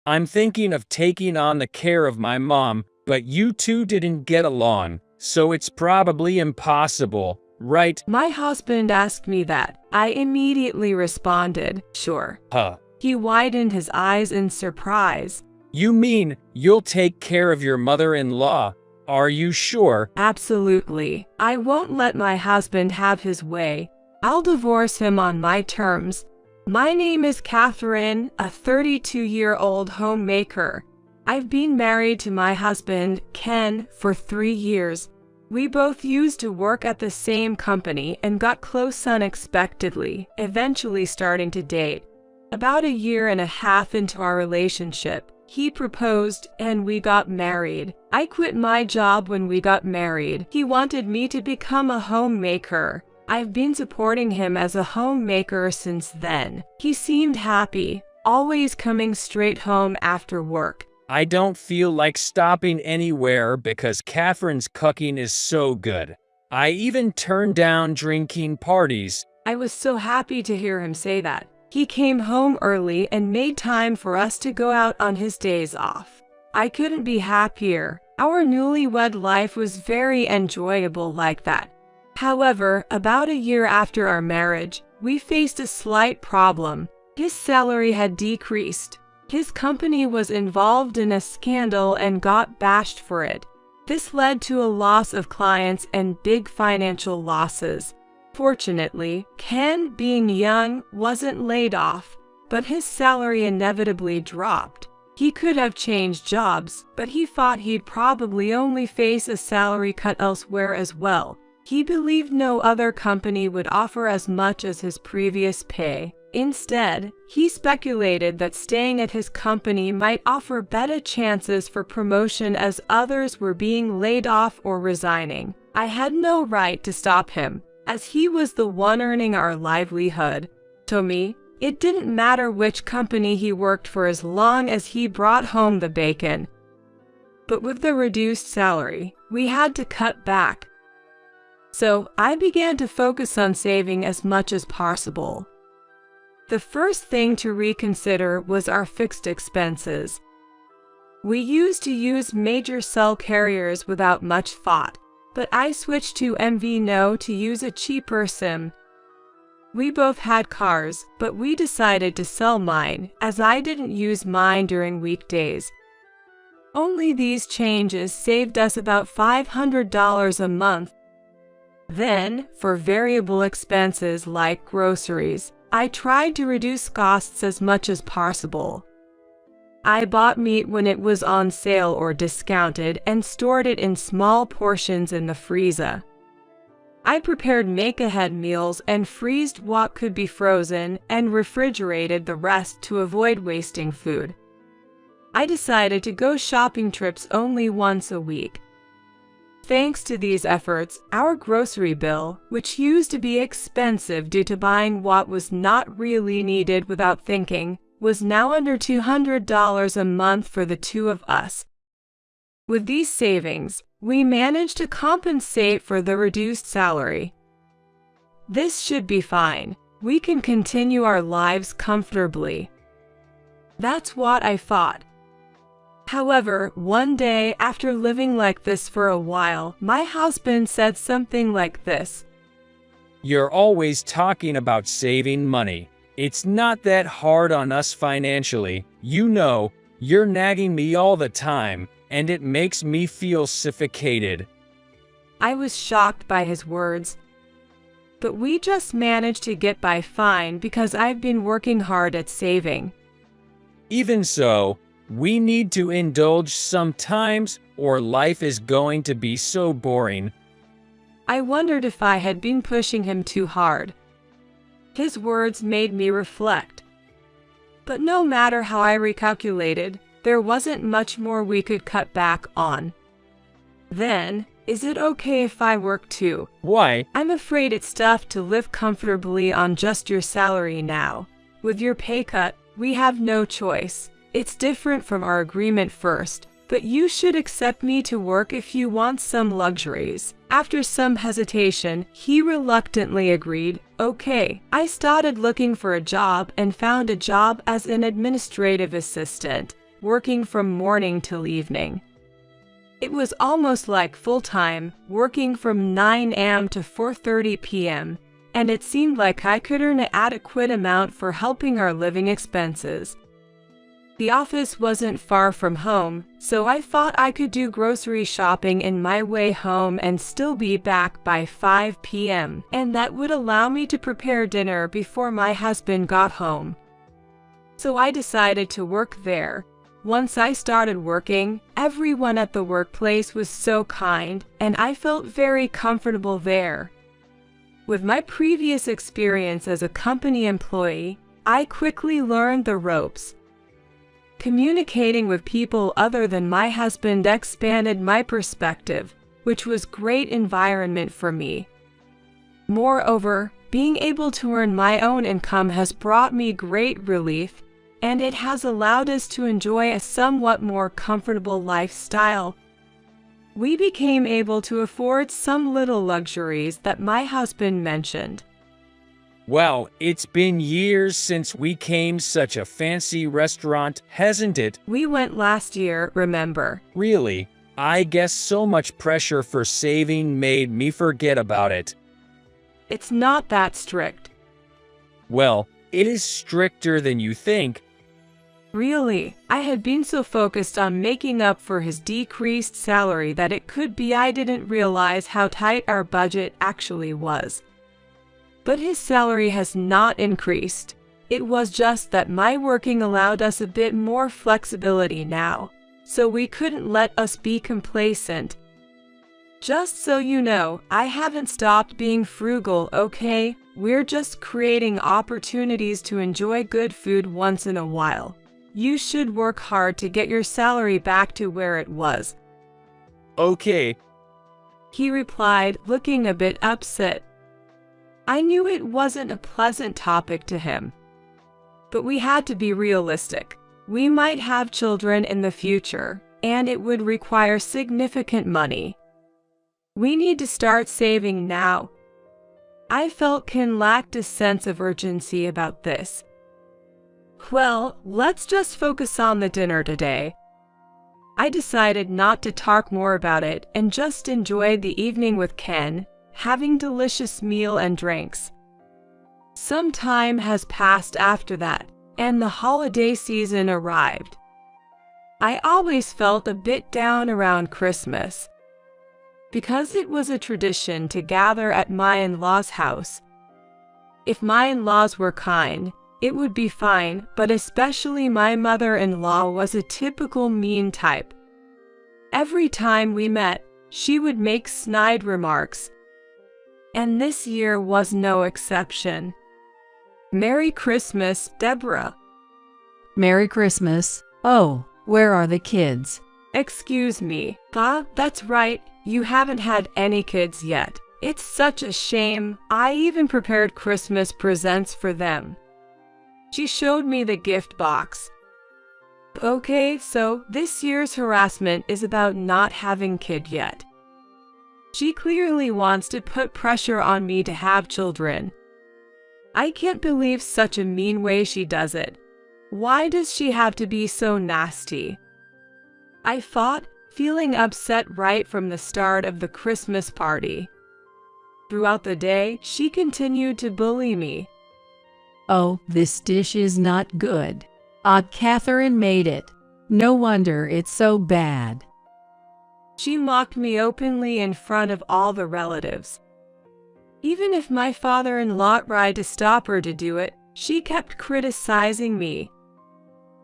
I'm thinking of taking on the care of my mom, but you two didn't get along, so it's probably impossible, right? My husband asked me that. I immediately responded, sure. Huh. He widened his eyes in surprise. You mean you'll take care of your mother-in-law? Are you sure? Absolutely. I won't let my husband have his way. I'll divorce him on my terms. My name is Catherine, a 32-year-old homemaker. I've been married to my husband, Ken, for 3 years. We both used to work at the same company and got close unexpectedly, eventually starting to date. About 1.5 years into our relationship, he proposed and we got married. I quit my job when we got married. He wanted me to become a homemaker. I've been supporting him as a homemaker since then. He seemed happy, always coming straight home after work. I don't feel like stopping anywhere because Catherine's cooking is so good. I even turned down drinking parties. I was so happy to hear him say that. He came home early and made time for us to go out on his days off. I couldn't be happier. Our newlywed life was very enjoyable like that. However, about 1 year after our marriage, we faced a slight problem. His salary had decreased. His company was involved in a scandal and got bashed for it. This led to a loss of clients and big financial losses. Fortunately, Ken, being young, wasn't laid off, but his salary inevitably dropped. He could have changed jobs, but he thought he'd probably only face a salary cut elsewhere as well. He believed no other company would offer as much as his previous pay. Instead, he speculated that staying at his company might offer better chances for promotion as others were being laid off or resigning. I had no right to stop him, as he was the one earning our livelihood. To me, it didn't matter which company he worked for as long as he brought home the bacon. But with the reduced salary, we had to cut back. So I began to focus on saving as much as possible. The first thing to reconsider was our fixed expenses. We used to use major cell carriers without much thought, but I switched to MVNO to use a cheaper SIM. We both had cars, but we decided to sell mine, as I didn't use mine during weekdays. Only these changes saved us about $500 a month. Then, for variable expenses like groceries, I tried to reduce costs as much as possible. I bought meat when it was on sale or discounted and stored it in small portions in the freezer. I prepared make-ahead meals and freezed what could be frozen and refrigerated the rest to avoid wasting food. I decided to go shopping trips only once a week. Thanks to these efforts, our grocery bill, which used to be expensive due to buying what was not really needed without thinking, was now under $200 a month for the two of us. With these savings, we managed to compensate for the reduced salary. This should be fine. We can continue our lives comfortably. That's what I thought. However, one day, after living like this for a while, my husband said something like this. You're always talking about saving money. It's not that hard on us financially. You know, you're nagging me all the time, and it makes me feel suffocated. I was shocked by his words. But we just managed to get by fine because I've been working hard at saving. Even so, we need to indulge sometimes, or life is going to be so boring. I wondered if I had been pushing him too hard. His words made me reflect. But no matter how I recalculated, there wasn't much more we could cut back on. Then, is it okay if I work too? Why? I'm afraid it's tough to live comfortably on just your salary now. With your pay cut, we have no choice. It's different from our agreement first, but you should accept me to work if you want some luxuries. After some hesitation, he reluctantly agreed. Okay. I started looking for a job and found a job as an administrative assistant. working from morning till evening. It was almost like full-time, working from 9 a.m. to 4:30 p.m., and it seemed like I could earn an adequate amount for helping our living expenses. The office wasn't far from home, so I thought I could do grocery shopping in my way home and still be back by 5 p.m., and that would allow me to prepare dinner before my husband got home. So I decided to work there. Once I started working, everyone at the workplace was so kind, and I felt very comfortable there. With my previous experience as a company employee, I quickly learned the ropes. Communicating with people other than my husband expanded my perspective, which was a great environment for me. Moreover, being able to earn my own income has brought me great relief, and it has allowed us to enjoy a somewhat more comfortable lifestyle. We became able to afford some little luxuries that my husband mentioned. Well, it's been years since we came such a fancy restaurant, hasn't it? We went last year, remember? Really? I guess so much pressure for saving made me forget about it. It's not that strict. Well, it is stricter than you think. Really, I had been so focused on making up for his decreased salary that it could be I didn't realize how tight our budget actually was. But his salary has not increased. It was just that my working allowed us a bit more flexibility now, so we couldn't let us be complacent. Just so you know, I haven't stopped being frugal, okay? We're just creating opportunities to enjoy good food once in a while. You should work hard to get your salary back to where it was. Okay, He replied, looking a bit upset. I knew it wasn't a pleasant topic to him. But we had to be realistic. We might have children in the future, and it would require significant money. We need to start saving now. I felt Ken lacked a sense of urgency about this. Well, let's just focus on the dinner today. I decided not to talk more about it and just enjoyed the evening with Ken, having delicious meal and drinks. Some time has passed after that, and the holiday season arrived. I always felt a bit down around Christmas, because it was a tradition to gather at my in-laws' house. If my in-laws were kind, it would be fine, but especially my mother-in-law was a typical mean type. Every time we met, she would make snide remarks. And this year was no exception. Merry Christmas, Deborah. Merry Christmas. Oh, where are the kids? Excuse me. That's right, you haven't had any kids yet. It's such a shame. I even prepared Christmas presents for them. She showed me the gift box. Okay, so this year's harassment is about not having kid yet. She clearly wants to put pressure on me to have children. I can't believe such a mean way she does it. Why does she have to be so nasty? I thought, feeling upset right from the start of the Christmas party. Throughout the day, she continued to bully me. Oh, this dish is not good. Aunt Catherine made it. No wonder it's so bad. She mocked me openly in front of all the relatives. Even if my father-in-law tried to stop her to do it, she kept criticizing me.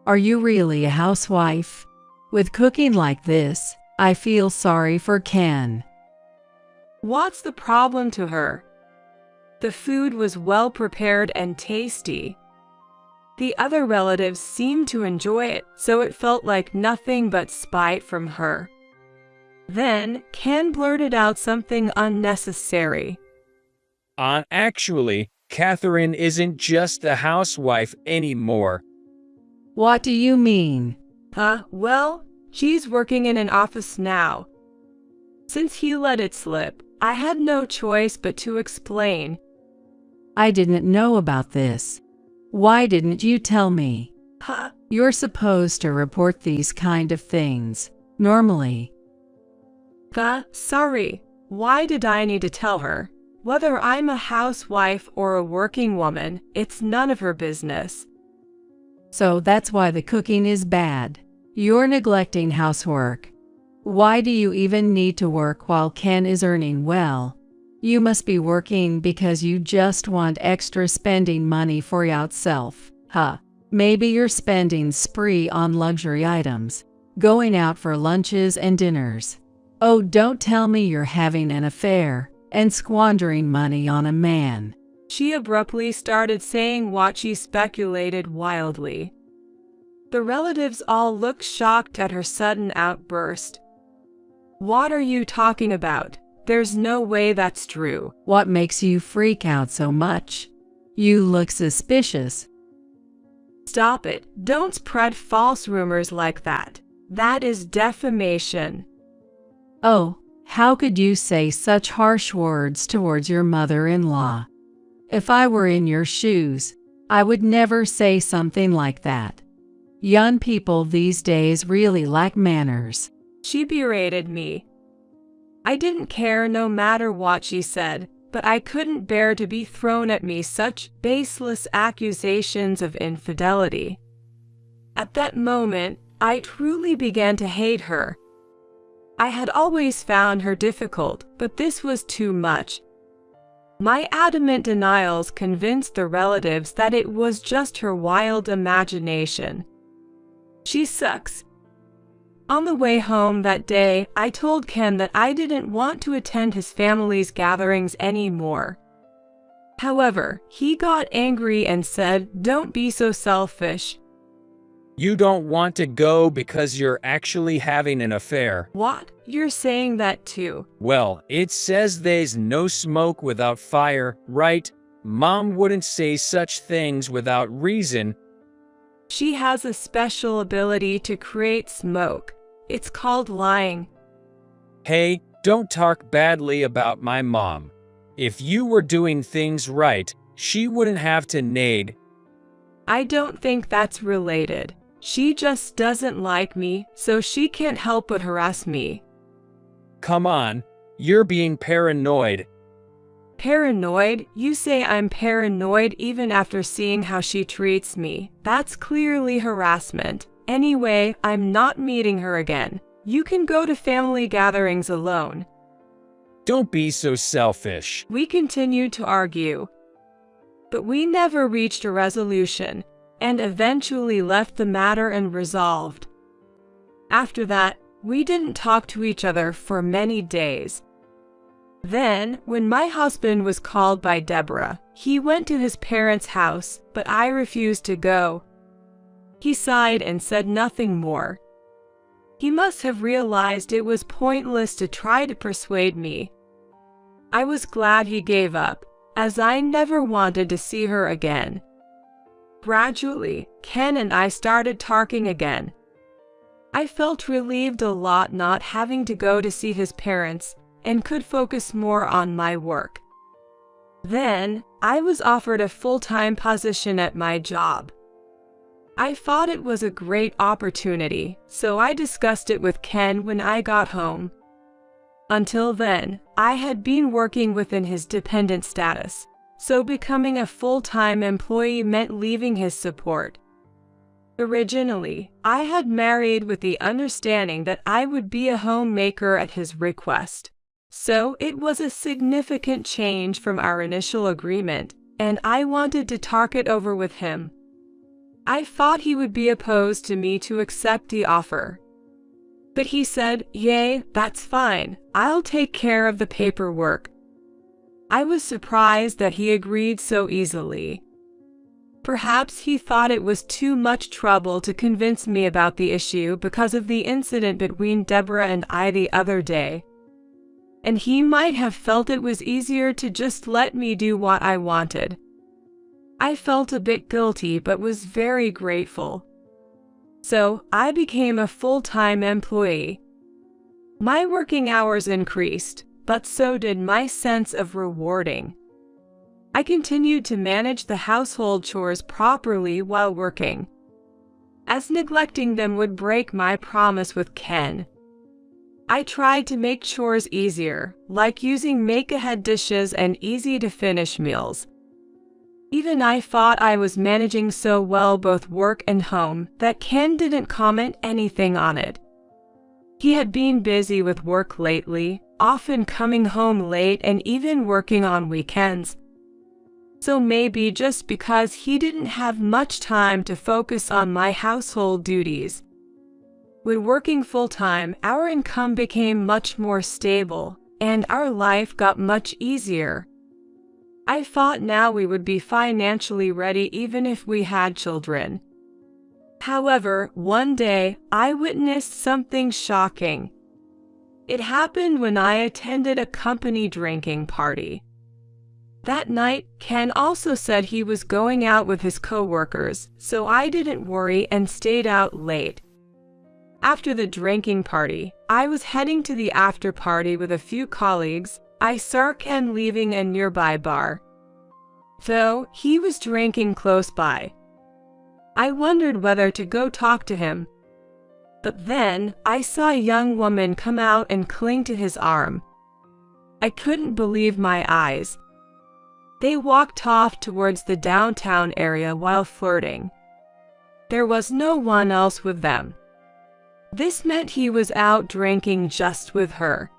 Are you really a housewife? With cooking like this, I feel sorry for Ken. What's the problem to her? The food was well prepared and tasty. The other relatives seemed to enjoy it, so it felt like nothing but spite from her. Then, Ken blurted out something unnecessary. Actually, Catherine isn't just a housewife anymore. What do you mean? Well, she's working in an office now. Since he let it slip, I had no choice but to explain. I didn't know about this. Why didn't you tell me? You're supposed to report these kind of things, normally. Sorry. Why did I need to tell her? Whether I'm a housewife or a working woman, it's none of her business. So that's why the cooking is bad. You're neglecting housework. Why do you even need to work while Ken is earning well? You must be working because you just want extra spending money for yourself. Huh. Maybe you're spending spree on luxury items, going out for lunches and dinners. Oh, don't tell me you're having an affair and squandering money on a man. She abruptly started saying what she speculated wildly. The relatives all looked shocked at her sudden outburst. What are you talking about? There's no way that's true. What makes you freak out so much? You look suspicious. Stop it. Don't spread false rumors like that. That is defamation. Oh, how could you say such harsh words towards your mother-in-law? If I were in your shoes, I would never say something like that. Young people these days really lack manners. She berated me. I didn't care no matter what she said, but I couldn't bear to be thrown at me such baseless accusations of infidelity. At that moment, I truly began to hate her. I had always found her difficult, but this was too much. My adamant denials convinced the relatives that it was just her wild imagination. She sucks. On the way home that day, I told Ken that I didn't want to attend his family's gatherings anymore. However, he got angry and said, "Don't be so selfish." You don't want to go because you're actually having an affair. What? You're saying that too? Well, it says there's no smoke without fire, right? Mom wouldn't say such things without reason. She has a special ability to create smoke. It's called lying. Hey, don't talk badly about my mom. If you were doing things right, she wouldn't have to need. I don't think that's related. She just doesn't like me, so she can't help but harass me. Come on, you're being paranoid. Paranoid? You say I'm paranoid even after seeing how she treats me. That's clearly harassment. Anyway, I'm not meeting her again. You can go to family gatherings alone. Don't be so selfish. We continued to argue, but we never reached a resolution, and eventually left the matter unresolved. After that, we didn't talk to each other for many days. Then, when my husband was called by Deborah, he went to his parents' house, but I refused to go. He sighed and said nothing more. He must have realized it was pointless to try to persuade me. I was glad he gave up, as I never wanted to see her again. Gradually, Ken and I started talking again. I felt relieved a lot not having to go to see his parents, and could focus more on my work. Then, I was offered a full-time position at my job. I thought it was a great opportunity, so I discussed it with Ken when I got home. Until then, I had been working within his dependent status, so becoming a full-time employee meant leaving his support. Originally, I had married with the understanding that I would be a homemaker at his request. So it was a significant change from our initial agreement, and I wanted to talk it over with him. I thought he would be opposed to me to accept the offer. But he said, "Yay, that's fine. I'll take care of the paperwork." I was surprised that he agreed so easily. Perhaps he thought it was too much trouble to convince me about the issue because of the incident between Deborah and I the other day. And he might have felt it was easier to just let me do what I wanted. I felt a bit guilty but was very grateful. So, I became a full-time employee. My working hours increased, but so did my sense of rewarding. I continued to manage the household chores properly while working. as neglecting them would break my promise with Ken. I tried to make chores easier, like using make-ahead dishes and easy-to-finish meals. Even I thought I was managing so well both work and home that Ken didn't comment anything on it. He had been busy with work lately, often coming home late and even working on weekends. So maybe just because he didn't have much time to focus on my household duties. When working full-time, our income became much more stable, and our life got much easier. I thought now we would be financially ready even if we had children. However, one day, I witnessed something shocking. It happened when I attended a company drinking party. That night, Ken also said he was going out with his coworkers, so I didn't worry and stayed out late. After the drinking party, I was heading to the after party with a few colleagues. I saw Ken leaving a nearby bar, though he was drinking close by. I wondered whether to go talk to him. But then, I saw a young woman come out and cling to his arm. I couldn't believe my eyes. They walked off towards the downtown area while flirting. There was no one else with them. This meant he was out drinking just with her.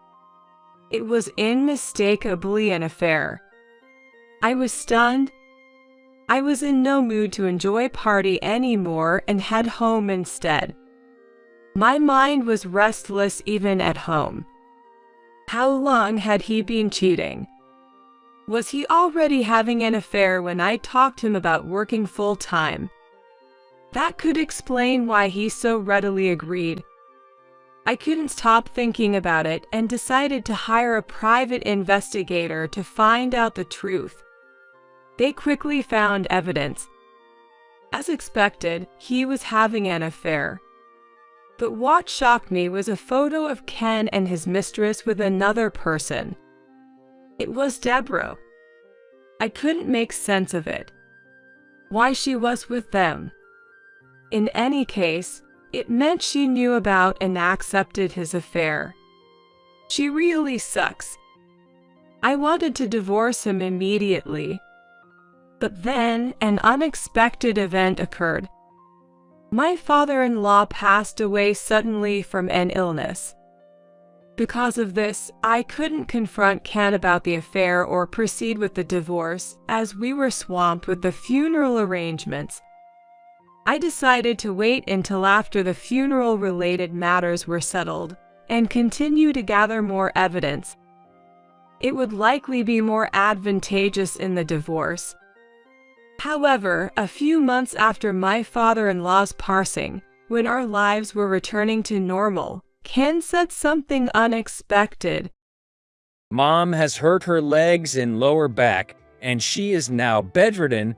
It was unmistakably an affair. I was stunned. I was in no mood to enjoy party anymore and head home instead. My mind was restless even at home. How long had he been cheating? Was he already having an affair when I talked to him about working full-time? That could explain why he so readily agreed. I couldn't stop thinking about it and decided to hire a private investigator to find out the truth. They quickly found evidence. As expected, he was having an affair. But what shocked me was a photo of Ken and his mistress with another person. It was Deborah. I couldn't make sense of it. Why she was with them. In any case, it meant she knew about and accepted his affair. She really sucks. I wanted to divorce him immediately. But then, an unexpected event occurred. My father-in-law passed away suddenly from an illness. Because of this, I couldn't confront Ken about the affair or proceed with the divorce, as we were swamped with the funeral arrangements. I decided to wait until after the funeral-related matters were settled, and continue to gather more evidence. It would likely be more advantageous in the divorce. However, a few months after my father-in-law's passing, when our lives were returning to normal, Ken said something unexpected. Mom has hurt her legs and lower back, and she is now bedridden.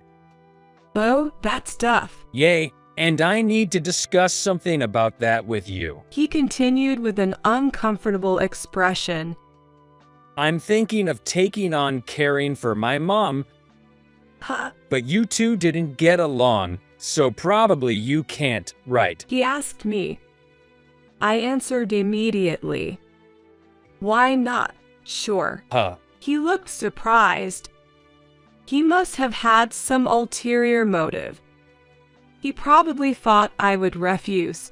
Oh, that's tough. Yay, and I need to discuss something about that with you. He continued with an uncomfortable expression. I'm thinking of taking on caring for my mom. Huh? But you two didn't get along, so probably you can't, right? He asked me. I answered immediately. Why not? Sure. Huh. He looked surprised. He must have had some ulterior motive. He probably thought I would refuse.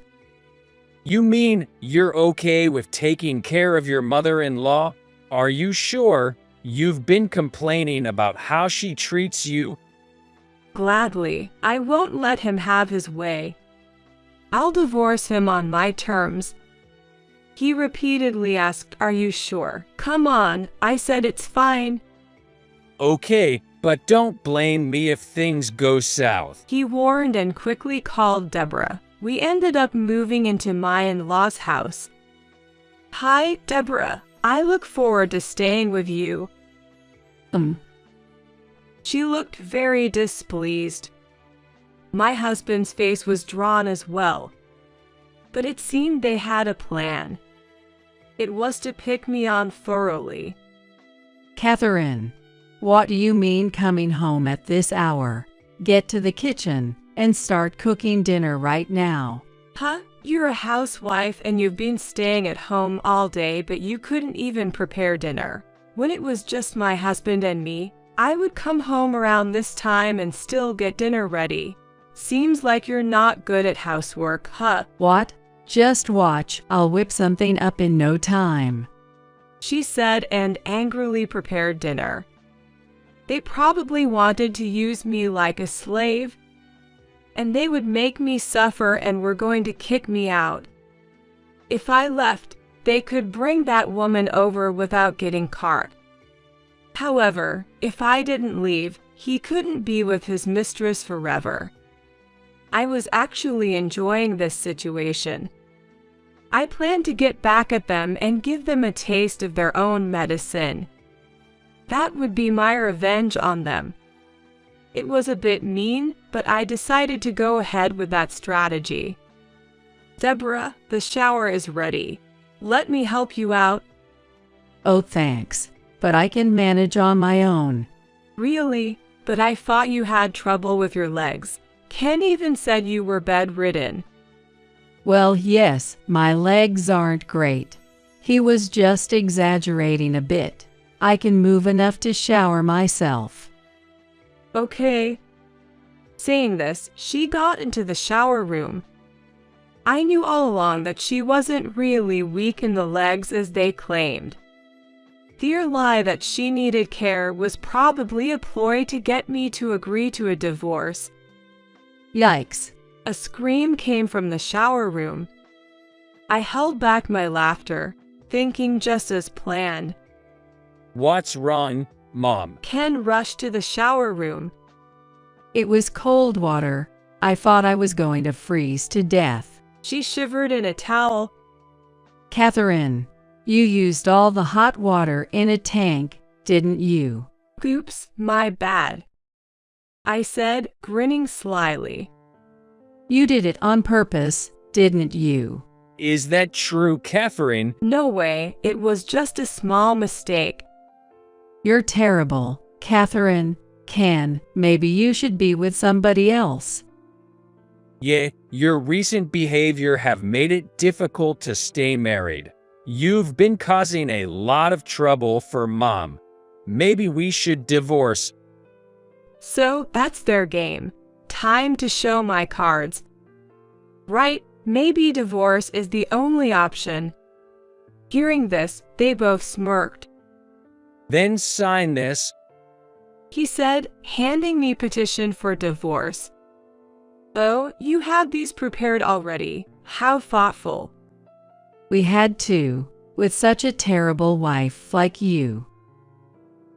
You mean you're okay with taking care of your mother-in-law? Are you sure? You've been complaining about how she treats you. Gladly, I won't let him have his way. I'll divorce him on my terms. He repeatedly asked, "Are you sure?" "Come on," I said, "it's fine." Okay, but don't blame me if things go south. He warned and quickly called Deborah. We ended up moving into my in-laws' house. "Hi, Deborah. I look forward to staying with you." She looked very displeased. My husband's face was drawn as well. But it seemed they had a plan. It was to pick me on thoroughly. Catherine, what do you mean coming home at this hour? Get to the kitchen. and start cooking dinner right now. Huh? You're a housewife and you've been staying at home all day, but you couldn't even prepare dinner. When it was just my husband and me, I would come home around this time and still get dinner ready. Seems like you're not good at housework, huh? What? Just watch, I'll whip something up in no time, she said and angrily prepared dinner. They probably wanted to use me like a slave, and they would make me suffer and were going to kick me out. If I left, they could bring that woman over without getting caught. However, if I didn't leave, he couldn't be with his mistress forever. I was actually enjoying this situation. I planned to get back at them and give them a taste of their own medicine. That would be my revenge on them. It was a bit mean, but I decided to go ahead with that strategy. Deborah, the shower is ready. Let me help you out. Oh thanks, but I can manage on my own. Really? But I thought you had trouble with your legs. Ken even said you were bedridden. Well, yes, my legs aren't great. He was just exaggerating a bit. I can move enough to shower myself. Okay. Saying this, she got into the shower room. I knew all along that she wasn't really weak in the legs as they claimed. Their lie that she needed care was probably a ploy to get me to agree to a divorce. Yikes. A scream came from the shower room. I held back my laughter, thinking just as planned. What's wrong, Mom? Ken rushed to the shower room. It was cold water. I thought I was going to freeze to death. She shivered in a towel. Catherine, you used all the hot water in a tank, didn't you? Oops, my bad, I said, grinning slyly. You did it on purpose, didn't you? Is that true, Catherine? No way, it was just a small mistake. You're terrible, Catherine. Ken, maybe you should be with somebody else. Yeah, your recent behavior have made it difficult to stay married. You've been causing a lot of trouble for Mom. Maybe we should divorce. So that's their game. Time to show my cards. Right, maybe divorce is the only option. Hearing this, they both smirked. Then sign this, he said, handing me petition for divorce. Oh, you had these prepared already. How thoughtful. We had to, with such a terrible wife like you.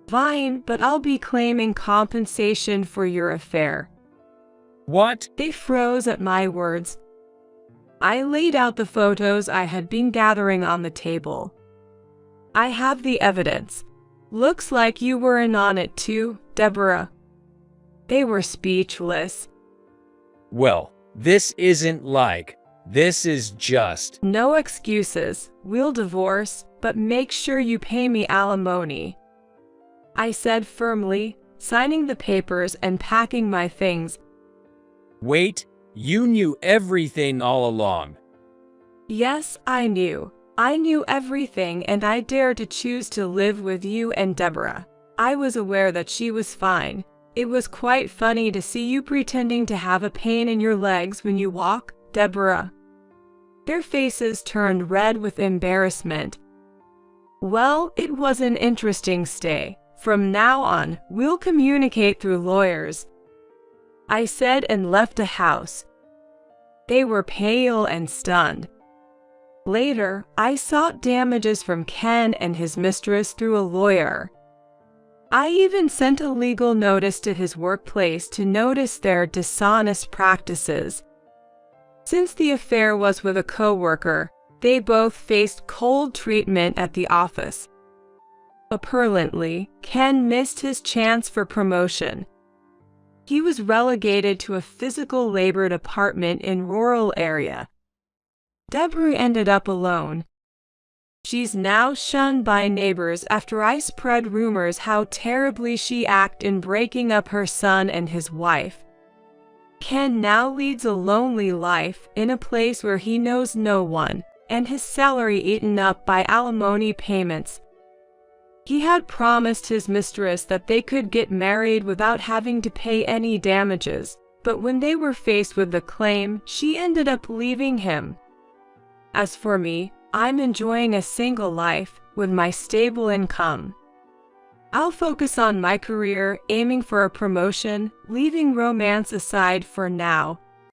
Fine, but I'll be claiming compensation for your affair. What? They froze at my words. I laid out the photos I had been gathering on the table. I have the evidence. Looks like you were in on it too, Deborah. They were speechless. Well, this isn't like, this is just. No excuses. We'll divorce, but make sure you pay me alimony, I said firmly, signing the papers and packing my things. Wait, you knew everything all along. Yes, I knew. I knew everything, and I dared to choose to live with you and Deborah. I was aware that she was fine. It was quite funny to see you pretending to have a pain in your legs when you walk, Deborah. Their faces turned red with embarrassment. Well, it was an interesting stay. From now on, we'll communicate through lawyers, I said, and left the house. They were pale and stunned. Later, I sought damages from Ken and his mistress through a lawyer. I even sent a legal notice to his workplace to notice their dishonest practices. Since the affair was with a coworker, they both faced cold treatment at the office. Apparently, Ken missed his chance for promotion. He was relegated to a physical labor department in rural area. Deborah ended up alone. She's now shunned by neighbors after I spread rumors how terribly she acted in breaking up her son and his wife. Ken now leads a lonely life in a place where he knows no one, and his salary eaten up by alimony payments. He had promised his mistress that they could get married without having to pay any damages, but when they were faced with the claim, she ended up leaving him. As for me, I'm enjoying a single life with my stable income. I'll focus on my career, aiming for a promotion, leaving romance aside for now,